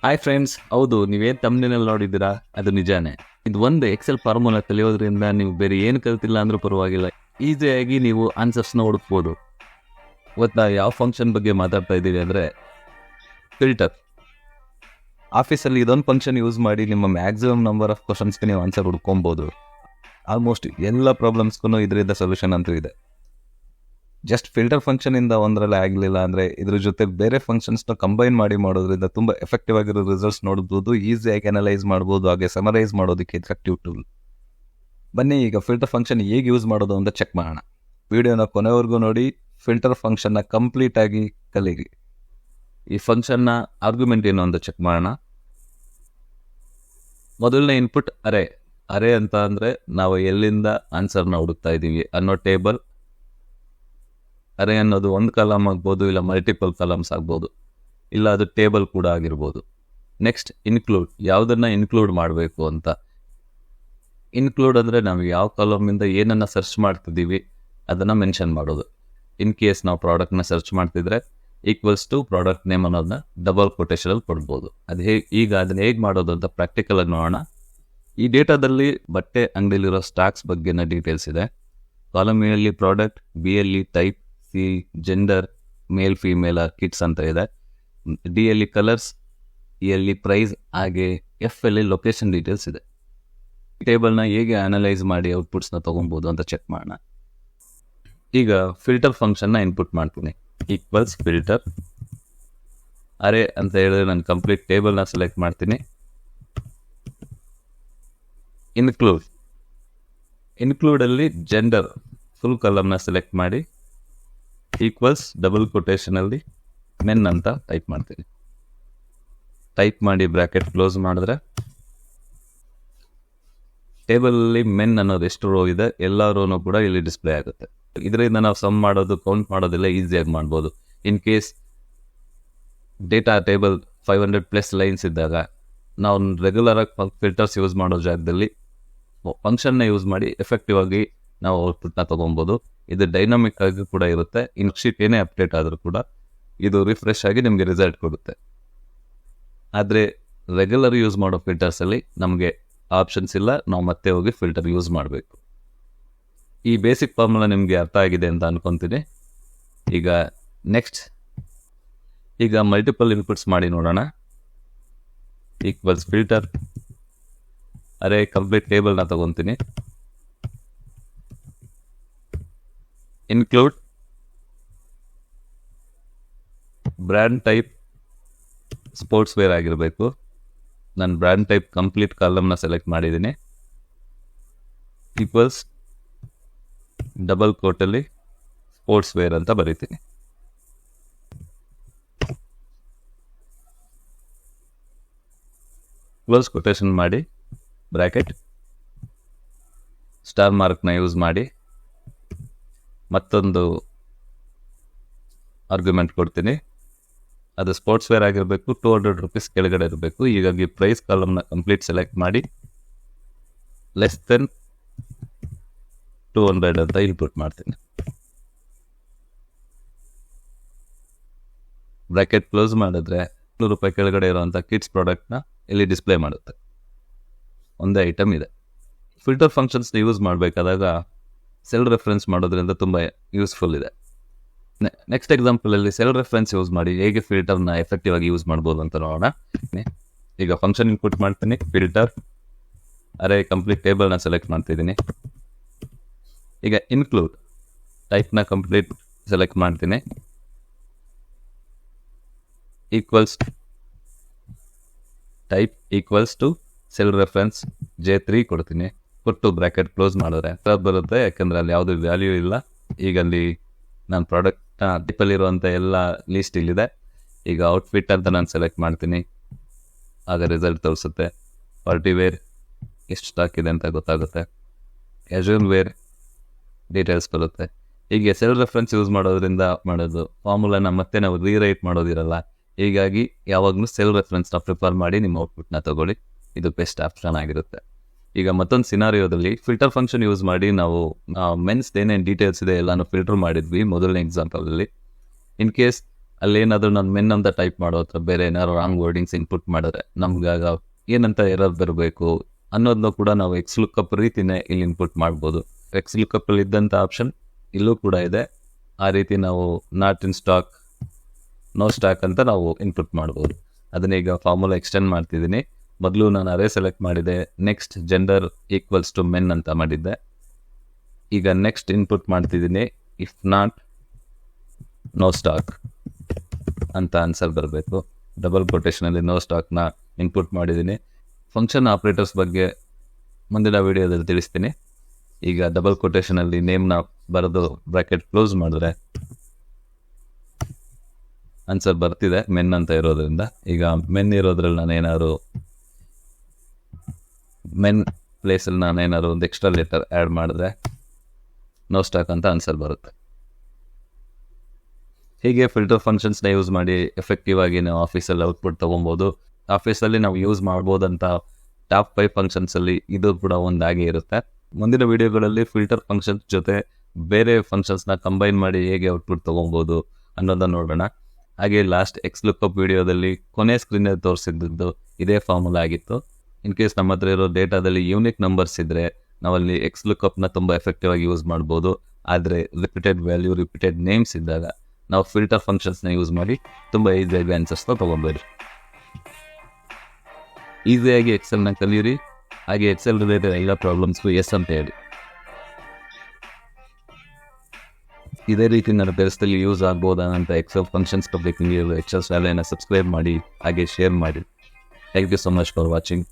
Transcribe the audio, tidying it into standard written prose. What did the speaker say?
Hi friends, ಹೌದು, ನೀವೇನು ತಮ್ಮನೇಲಿ ನೋಡಿದ್ದೀರಾ ಅದು ನಿಜಾನೇ. ಇದು ಒಂದು ಎಕ್ಸೆಲ್ ಫಾರ್ಮುಲಾ ಕಲಿಯೋದ್ರಿಂದ ನೀವು ಬೇರೆ ಏನು ಕಲ್ತಿಲ್ಲ ಅಂದ್ರೂ ಪರವಾಗಿಲ್ಲ, ಈಸಿಯಾಗಿ ನೀವು ಆನ್ಸರ್ಸ್ನ ಹುಡುಕ್ಬೋದು. ಇವತ್ತು ಯಾವ ಫಂಕ್ಷನ್ ಬಗ್ಗೆ ಮಾತಾಡ್ತಾ ಇದ್ದೀವಿ ಅಂದರೆ ಫಿಲ್ಟರ್. ಆಫೀಸಲ್ಲಿ ಇದೊಂದು ಫಂಕ್ಷನ್ ಯೂಸ್ ಮಾಡಿ ನಿಮ್ಮ ಮ್ಯಾಕ್ಸಿಮಮ್ ನಂಬರ್ ಆಫ್ ಕ್ವಶನ್ಸ್ಗೆ ನೀವು ಆನ್ಸರ್ ಹುಡ್ಕೊಬೋದು. ಆಲ್ಮೋಸ್ಟ್ ಎಲ್ಲ ಪ್ರಾಬ್ಲಮ್ಸ್ಗೂ ಇದರಿಂದ ಸೊಲ್ಯೂಷನ್ ಅಂತೂ ಇದೆ. ಜಸ್ಟ್ ಫಿಲ್ಟರ್ ಫಂಕ್ಷನಿಂದ ಒಂದರಲ್ಲಿ ಆಗಲಿಲ್ಲ ಅಂದರೆ ಇದ್ರ ಜೊತೆ ಬೇರೆ ಫಂಕ್ಷನ್ಸ್ನ ಕಂಬೈನ್ ಮಾಡಿ ಮಾಡೋದ್ರಿಂದ ತುಂಬ ಎಫೆಕ್ಟಿವ್ ಆಗಿರೋ ರಿಸಲ್ಟ್ಸ್ ನೋಡ್ಬೋದು, ಈಸಿಯಾಗಿ ಅನಲೈಸ್ ಮಾಡ್ಬೋದು, ಹಾಗೆ ಸಮರೈಸ್ ಮಾಡೋದಕ್ಕೆ ಎಫೆಕ್ಟಿವ್ ಟೂಲ್. ಬನ್ನಿ ಈಗ ಫಿಲ್ಟರ್ ಫಂಕ್ಷನ್ ಹೇಗೆ ಯೂಸ್ ಮಾಡೋದು ಅಂತ ಚೆಕ್ ಮಾಡೋಣ. ವಿಡಿಯೋನ ಕೊನೆವರೆಗೂ ನೋಡಿ, ಫಿಲ್ಟರ್ ಫಂಕ್ಷನ್ನ ಕಂಪ್ಲೀಟಾಗಿ ಕಲೀರಿ. ಈ ಫಂಕ್ಷನ್ನ ಆರ್ಗ್ಯುಮೆಂಟ್ ಏನು ಅಂತ ಚೆಕ್ ಮಾಡೋಣ. ಮೊದಲನೇ ಇನ್ಪುಟ್ ಅರೆ ಅಂತ ಅಂದರೆ ನಾವು ಎಲ್ಲಿಂದ ಆನ್ಸರ್ನ ಹುಡುಕ್ತಾ ಇದ್ದೀವಿ ಅನ್ನೋ ಟೇಬಲ್. ಅರೆ ಅನ್ನೋದು ಒಂದು ಕಾಲಮ್ ಆಗ್ಬೋದು, ಇಲ್ಲ ಮಲ್ಟಿಪಲ್ ಕಾಲಮ್ಸ್ ಆಗ್ಬೋದು, ಇಲ್ಲ ಅದು ಟೇಬಲ್ ಕೂಡ ಆಗಿರ್ಬೋದು. ನೆಕ್ಸ್ಟ್ ಇನ್ಕ್ಲೂಡ್, ಯಾವುದನ್ನು ಇನ್ಕ್ಲೂಡ್ ಮಾಡಬೇಕು ಅಂತ. ಇನ್ಕ್ಲೂಡ್ ಅಂದರೆ ನಾವು ಯಾವ ಕಾಲಮಿಂದ ಏನನ್ನು ಸರ್ಚ್ ಮಾಡ್ತಿದ್ದೀವಿ ಅದನ್ನು ಮೆನ್ಷನ್ ಮಾಡೋದು. ಇನ್ ಕೇಸ್ ನಾವು ಪ್ರಾಡಕ್ಟ್ನ ಸರ್ಚ್ ಮಾಡ್ತಿದ್ರೆ ಈಕ್ವಲ್ಸ್ ಟು ಪ್ರಾಡಕ್ಟ್ ನೇಮ್ ಅನ್ನೋದನ್ನ ಡಬಲ್ ಕೊಟೇಶನಲ್ಲಿ ಕೊಡ್ಬೋದು. ಈಗ ಅದನ್ನ ಹೇಗೆ ಮಾಡೋದು ಅಂತ ಪ್ರಾಕ್ಟಿಕಲ್ ಆಗಿ ನೋಡೋಣ. ಈ ಡೇಟಾದಲ್ಲಿ ಬಟ್ಟೆ ಅಂಗಡಿಯಲ್ಲಿರೋ ಸ್ಟಾಕ್ಸ್ ಬಗ್ಗೆನ ಡೀಟೇಲ್ಸ್ ಇದೆ. ಕಾಲಮ್ ಎ ಅಲ್ಲಿ ಪ್ರಾಡಕ್ಟ್, ಬಿ ಅಲ್ಲಿ ಟೈಪ್, ಸಿ ಜೆಂಡರ್, ಮೇಲ್ ಫೀಮೇಲ್ ಕಿಡ್ಸ್ ಅಂತ ಇದೆ, ಡಿ ಅಲ್ಲಿ ಕಲರ್ಸ್, ಇ ಅಲ್ಲಿ ಪ್ರೈಸ್, ಹಾಗೆ ಎಫ್ ಅಲ್ಲಿ ಲೊಕೇಶನ್ ಡೀಟೇಲ್ಸ್ ಇದೆ. ಈ ಟೇಬಲ್ನ ಹೇಗೆ ಅನಲೈಸ್ ಮಾಡಿ ಔಟ್ಪುಟ್ಸ್ನ ತೊಗೊಬೋದು ಅಂತ ಚೆಕ್ ಮಾಡೋಣ. ಈಗ ಫಿಲ್ಟರ್ ಫಂಕ್ಷನ್ನ ಇನ್ಪುಟ್ ಮಾಡ್ತೀನಿ. ಈಕ್ವಲ್ಸ್ ಫಿಲ್ಟರ್ ಅರೆ ಅಂತ ಹೇಳಿದ್ರೆ ನಾನು ಕಂಪ್ಲೀಟ್ ಟೇಬಲ್ನ ಸೆಲೆಕ್ಟ್ ಮಾಡ್ತೀನಿ. ಇನ್ಕ್ಲೂಡಲ್ಲಿ ಜೆಂಡರ್ ಫುಲ್ ಕಾಲಮ್ನ ಸೆಲೆಕ್ಟ್ ಮಾಡಿ ಈಕ್ವಲ್ಸ್ ಡಬಲ್ ಕೊಟೇಶನಲ್ಲಿ ಮೆನ್ ಅಂತ ಟೈಪ್ ಮಾಡ್ತೀನಿ. ಟೈಪ್ ಮಾಡಿ ಬ್ರ್ಯಾಕೆಟ್ ಕ್ಲೋಸ್ ಮಾಡಿದ್ರೆ ಟೇಬಲಲ್ಲಿ ಮೆನ್ ಅನ್ನೋದು ಎಷ್ಟು ರೋ ಇದೆ ಎಲ್ಲ ರೋನು ಕೂಡ ಇಲ್ಲಿ ಡಿಸ್ಪ್ಲೇ ಆಗುತ್ತೆ. ಇದರಿಂದ ನಾವು ಸಮ್ ಮಾಡೋದು, ಕೌಂಟ್ ಮಾಡೋದೆಲ್ಲ ಈಸಿಯಾಗಿ ಮಾಡ್ಬೋದು. In case data table 500+ lines ಇದ್ದಾಗ ನಾವು ರೆಗ್ಯುಲರಾಗಿ ಫಿಲ್ಟರ್ಸ್ ಯೂಸ್ ಮಾಡೋ ಜಾಗದಲ್ಲಿ ಫಂಕ್ಷನ್ನ ಯೂಸ್ ಮಾಡಿ ಎಫೆಕ್ಟಿವ್ ಆಗಿ ನಾವು ಔಟ್ಪುಟ್ನ ತೊಗೊಬೋದು. ಇದು ಡೈನಾಮಿಕ್ ಆಗಿ ಕೂಡ ಇರುತ್ತೆ. ಇನ್ ಶೀಟ್ ಏನೇ ಅಪ್ಡೇಟ್ ಆದರೂ ಕೂಡ ಇದು ರಿಫ್ರೆಶ್ ಆಗಿ ನಿಮಗೆ ರಿಸಲ್ಟ್ ಕೊಡುತ್ತೆ. ಆದರೆ ರೆಗ್ಯುಲರ್ ಯೂಸ್ ಮಾಡೋ ಫಿಲ್ಟರ್ಸಲ್ಲಿ ನಮಗೆ ಆಪ್ಷನ್ಸ್ ಇಲ್ಲ, ನಾವು ಮತ್ತೆ ಹೋಗಿ ಫಿಲ್ಟರ್ ಯೂಸ್ ಮಾಡಬೇಕು. ಈ ಬೇಸಿಕ್ ಫಾರ್ಮುಲಾ ನಿಮಗೆ ಅರ್ಥ ಆಗಿದೆ ಅಂತ ಅನ್ಕೊತೀನಿ. ಈಗ ಮಲ್ಟಿಪಲ್ ಇನ್ಪುಟ್ಸ್ ಮಾಡಿ ನೋಡೋಣ. ಈಕ್ವಲ್ಸ್ ಫಿಲ್ಟರ್ ಅರೆ ಕಂಪ್ಲೀಟ್ ಟೇಬಲ್ನ ತಗೊತೀನಿ. Include brand type sports wear ಆಗಿರಬೇಕು. ನಾನು ಬ್ರ್ಯಾಂಡ್ ಟೈಪ್ ಕಂಪ್ಲೀಟ್ ಕಾಲಮ್ನ ಸೆಲೆಕ್ಟ್ ಮಾಡಿದ್ದೀನಿ. ಈಕ್ವಲ್ಸ್ ಡಬಲ್ ಕೋಟಲ್ಲಿ ಸ್ಪೋರ್ಟ್ಸ್ ವೇರ್ ಅಂತ ಬರೀತೀನಿ. ಕ್ಲೋಸ್ ಕೊಟೇಶನ್ ಮಾಡಿ ಬ್ರ್ಯಾಕೆಟ್ ಸ್ಟಾರ್ ಮಾರ್ಕ್ನ ಯೂಸ್ ಮಾಡಿ ಮತ್ತೊಂದು ಆರ್ಗ್ಯುಮೆಂಟ್ ಕೊಡ್ತೀನಿ. ಅದು ಸ್ಪೋರ್ಟ್ಸ್ ವೇರ್ ಆಗಿರಬೇಕು, 200 ರೂಪೀಸ್ ಕೆಳಗಡೆ ಇರಬೇಕು. ಹೀಗಾಗಿ ಪ್ರೈಸ್ ಕಾಲಮ್ನ ಕಂಪ್ಲೀಟ್ ಸೆಲೆಕ್ಟ್ ಮಾಡಿ ಲೆಸ್ ದೆನ್ 200 ಅಂತ ಇನ್ಪುಟ್ ಮಾಡ್ತೀನಿ. ಬ್ರ್ಯಾಕೆಟ್ ಕ್ಲೋಸ್ ಮಾಡಿದ್ರೆ 100 ರೂಪಾಯಿ ಕೆಳಗಡೆ ಇರೋವಂಥ ಕಿಡ್ಸ್ ಪ್ರಾಡಕ್ಟ್ನ ಇಲ್ಲಿ ಡಿಸ್ಪ್ಲೇ ಮಾಡುತ್ತೆ. ಒಂದೇ ಐಟಮ್ ಇದೆ. ಫಿಲ್ಟರ್ ಫಂಕ್ಷನ್ಸ್ನ ಯೂಸ್ ಮಾಡಬೇಕಾದಾಗ ಸೆಲ್ ರೆಫರೆನ್ಸ್ ಮಾಡೋದ್ರಿಂದ ತುಂಬ ಯೂಸ್ಫುಲ್ ಇದೆ. ನೆಕ್ಸ್ಟ್ ಎಕ್ಸಾಂಪಲಲ್ಲಿ ಸೆಲ್ ರೆಫರೆನ್ಸ್ ಯೂಸ್ ಮಾಡಿ ಹೇಗೆ ಫಿಲ್ಟರ್ನ ಎಫೆಕ್ಟಿವ್ ಆಗಿ ಯೂಸ್ ಮಾಡ್ಬೋದು ಅಂತ ನೋಡೋಣ. ಈಗ ಫಂಕ್ಷನ್ ಇನ್ಪುಟ್ ಮಾಡ್ತೀನಿ. ಫಿಲ್ಟರ್ ಅರೆ ಕಂಪ್ಲೀಟ್ ಟೇಬಲ್ನ ಸೆಲೆಕ್ಟ್ ಮಾಡ್ತಿದ್ದೀನಿ. ಈಗ ಇನ್ಕ್ಲೂಡ್ ಟೈಪ್ನ ಕಂಪ್ಲೀಟ್ ಸೆಲೆಕ್ಟ್ ಮಾಡ್ತೀನಿ. Equals type equals to cell reference J3 ಕೊಡ್ತೀನಿ. ಕೊಟ್ಟು ಬ್ರ್ಯಾಕೆಟ್ ಕ್ಲೋಸ್ ಮಾಡಿದ್ರೆ ಬರುತ್ತೆ, ಯಾಕಂದರೆ ಅಲ್ಲಿ ಯಾವುದೇ ವ್ಯಾಲ್ಯೂ ಇಲ್ಲ. ಈಗ ಅಲ್ಲಿ ನಾನು ಪ್ರಾಡಕ್ಟ್ನ ಟೈಪಲ್ಲಿರುವಂಥ ಎಲ್ಲ ಲೀಸ್ಟ್ ಇಲ್ಲಿದೆ. ಈಗ ಔಟ್ಫಿಟ್ ಅಂತ ನಾನು ಸೆಲೆಕ್ಟ್ ಮಾಡ್ತೀನಿ. ಆಗ ರಿಸಲ್ಟ್ ತೋರಿಸುತ್ತೆ. ಪಾರ್ಟಿ ವೇರ್ ಎಷ್ಟು ಸ್ಟಾಕ್ ಇದೆ ಅಂತ ಗೊತ್ತಾಗುತ್ತೆ. ಕ್ಯಾಶುವಲ್ ವೇರ್ ಡೀಟೇಲ್ಸ್ ಬರುತ್ತೆ. ಹೀಗೆ ಸೆಲ್ ರೆಫರೆನ್ಸ್ ಯೂಸ್ ಮಾಡೋದ್ರಿಂದ ಮಾಡೋದು ಫಾರ್ಮುಲಾನ ಮತ್ತೆ ನಾವು ರೀರೈಟ್ ಮಾಡೋದಿರಲ್ಲ. ಹೀಗಾಗಿ ಯಾವಾಗಲೂ ಸೆಲ್ ರೆಫರೆನ್ಸ್ನ ಪ್ರಿಫರ್ ಮಾಡಿ ನಿಮ್ಮ ಔಟ್ಪುಟ್ನ ತಗೊಳ್ಳಿ. ಇದು ಬೆಸ್ಟ್ ಆಪ್ಷನ್ ಆಗಿರುತ್ತೆ. ಈಗ ಮತ್ತೊಂದು ಸಿನಾರಿಯೋದಲ್ಲಿ ಫಿಲ್ಟರ್ ಫಂಕ್ಷನ್ ಯೂಸ್ ಮಾಡಿ ನಾವು ಮೆನ್ಸ್ ಏನೇನು ಡೀಟೇಲ್ಸ್ ಇದೆ ಎಲ್ಲಾನು ಫಿಲ್ಟರ್ ಮಾಡಿದ್ವಿ ಮೊದಲನೇ ಎಕ್ಸಾಂಪಲಲ್ಲಿ. ಇನ್ ಕೇಸ್ ಅಲ್ಲೇನಾದರೂ ನಾನು ಮೆನ್ ಅಂತ ಟೈಪ್ ಮಾಡೋ ಹತ್ರ ಬೇರೆ ಏನಾದ್ರು ರಾಂಗ್ ವರ್ಡಿಂಗ್ಸ್ ಇನ್ಪುಟ್ ಮಾಡಿದ್ರೆ ನಮ್ಗಾಗ ಏನಂತ ಎರರ್ ಬರಬೇಕು ಅನ್ನೋದನ್ನ ಕೂಡ ನಾವು ಎಕ್ಸ್ ಲುಕಪ್ ರೀತಿನೇ ಇಲ್ಲಿ ಇನ್ಪುಟ್ ಮಾಡ್ಬೋದು. ಎಕ್ಸ್ ಲುಕಪ್ಪಲ್ಲಿ ಇದ್ದಂಥ ಆಪ್ಷನ್ ಇಲ್ಲೂ ಕೂಡ ಇದೆ. ಆ ರೀತಿ ನಾವು not in stock, no stock ಅಂತ ನಾವು ಇನ್ಪುಟ್ ಮಾಡ್ಬೋದು. ಅದನ್ನ ಈಗ ಫಾರ್ಮುಲಾ ಎಕ್ಸ್ಟೆಂಡ್ ಮಾಡ್ತಿದ್ದೀನಿ. ಮೊದಲು ನಾನು ಅರೇ ಸೆಲೆಕ್ಟ್ ಮಾಡಿದೆ, next gender equals to men ಅಂತ ಮಾಡಿದ್ದೆ. ಈಗ ನೆಕ್ಸ್ಟ್ ಇನ್ಪುಟ್ ಮಾಡ್ತಿದ್ದೀನಿ, ಇಫ್ ನಾಟ್ ನೋ ಸ್ಟಾಕ್ ಅಂತ ಆನ್ಸರ್ ಬರಬೇಕು. ಡಬಲ್ ಕೊಟೇಷನಲ್ಲಿ ನೋ ಸ್ಟಾಕ್ನ ಇನ್ಪುಟ್ ಮಾಡಿದ್ದೀನಿ. ಫಂಕ್ಷನ್ ಆಪ್ರೇಟರ್ಸ್ ಬಗ್ಗೆ ಮುಂದಿನ ವಿಡಿಯೋದಲ್ಲಿ ತಿಳಿಸ್ತೀನಿ. ಈಗ ಡಬಲ್ ಕೊಟೇಷನಲ್ಲಿ ನೇಮ್ನ ಬರೆದು ಬ್ರಾಕೆಟ್ ಕ್ಲೋಸ್ ಮಾಡಿದ್ರೆ ಆನ್ಸರ್ ಬರ್ತಿದೆ ಮೆನ್ ಅಂತ ಇರೋದ್ರಿಂದ. ಈಗ ಮೆನ್ ಇರೋದ್ರಲ್ಲಿ ನಾನೇನಾದ್ರು ಮೆನ್ ಪ್ಲೇಸಲ್ಲಿ ನಾನೇನಾದ್ರು ಒಂದು ಎಕ್ಸ್ಟ್ರಾ ಲೆಟರ್ ಆ್ಯಡ್ ಮಾಡಿದ್ರೆ ನೋ ಸ್ಟಾಕ್ ಅಂತ ಆನ್ಸರ್ ಬರುತ್ತೆ. ಹೀಗೆ ಫಿಲ್ಟರ್ ಫಂಕ್ಷನ್ಸ್ನ ಯೂಸ್ ಮಾಡಿ ಎಫೆಕ್ಟಿವ್ ಆಗಿ ನಾವು ಆಫೀಸಲ್ಲಿ ಔಟ್ಪುಟ್ ತೊಗೊಬೋದು. ಆಫೀಸಲ್ಲಿ ನಾವು ಯೂಸ್ ಮಾಡ್ಬೋದಂತ ಟಾಪ್ 5 ಫಂಕ್ಷನ್ಸಲ್ಲಿ ಇದು ಕೂಡ ಒಂದಾಗಿ ಇರುತ್ತೆ. ಮುಂದಿನ ವಿಡಿಯೋಗಳಲ್ಲಿ ಫಿಲ್ಟರ್ ಫಂಕ್ಷನ್ಸ್ ಜೊತೆ ಬೇರೆ ಫಂಕ್ಷನ್ಸ್ನ ಕಂಬೈನ್ ಮಾಡಿ ಹೇಗೆ ಔಟ್ಪುಟ್ ತೊಗೊಬೋದು ಅನ್ನೋದನ್ನು ನೋಡೋಣ. ಹಾಗೆ ಲಾಸ್ಟ್ ಎಕ್ಸ್ ಲುಕಪ್ ವಿಡಿಯೋದಲ್ಲಿ ಕೊನೆ ಸ್ಕ್ರೀನಲ್ಲಿ ತೋರಿಸಿದ್ದು ಇದೇ ಫಾರ್ಮುಲಾ ಆಗಿತ್ತು. ಇನ್ ಕೇಸ್ ನಮ್ಮ ಹತ್ರ ಇರೋ ಡೇಟಾದಲ್ಲಿ ಯೂನಿಕ್ ನಂಬರ್ಸ್ ಇದ್ದರೆ ನಾವಲ್ಲಿ ಎಕ್ಸ್ ಲುಕಪ್ನ ತುಂಬ ಎಫೆಕ್ಟಿವ್ ಆಗಿ ಯೂಸ್ ಮಾಡ್ಬೋದು. ಆದರೆ ರಿಪೀಟೆಡ್ ವ್ಯಾಲ್ಯೂ, ರಿಪೀಟೆಡ್ ನೇಮ್ಸ್ ಇದ್ದಾಗ ನಾವು ಫಿಲ್ಟರ್ ಫಂಕ್ಷನ್ಸ್ನ ಯೂಸ್ ಮಾಡಿ ತುಂಬ ಈಸಿಯಾಗಿ ಆನ್ಸರ್ಸ್ನ ತೊಗೊಬೋದು. ಈಸಿಯಾಗಿ ಎಕ್ಸೆಲ್ನ ಕಲಿಯಿರಿ. ಹಾಗೆ ಎಕ್ಸೆಲ್ ರಿಲೇಟೆಡ್ ಎಲ್ಲ ಪ್ರಾಬ್ಲಮ್ಸ್ಗೂ ಎಸ್ ಅಂತ ಹೇಳಿ. ಇದೇ ರೀತಿ ನನ್ನ ಕೆಲಸದಲ್ಲಿ ಯೂಸ್ ಆಗ್ಬೋದಾದಂಥ ಎಕ್ಸೆಲ್ ಫಂಕ್ಷನ್ಸ್ ಪಬ್ಲಿಕ್ ಎಕ್ಸೆಲ್ ಶಾಲೆಯನ್ನು ಸಬ್ಸ್ಕ್ರೈಬ್ ಮಾಡಿ ಹಾಗೆ ಶೇರ್ ಮಾಡಿ. Thank you so much for watching.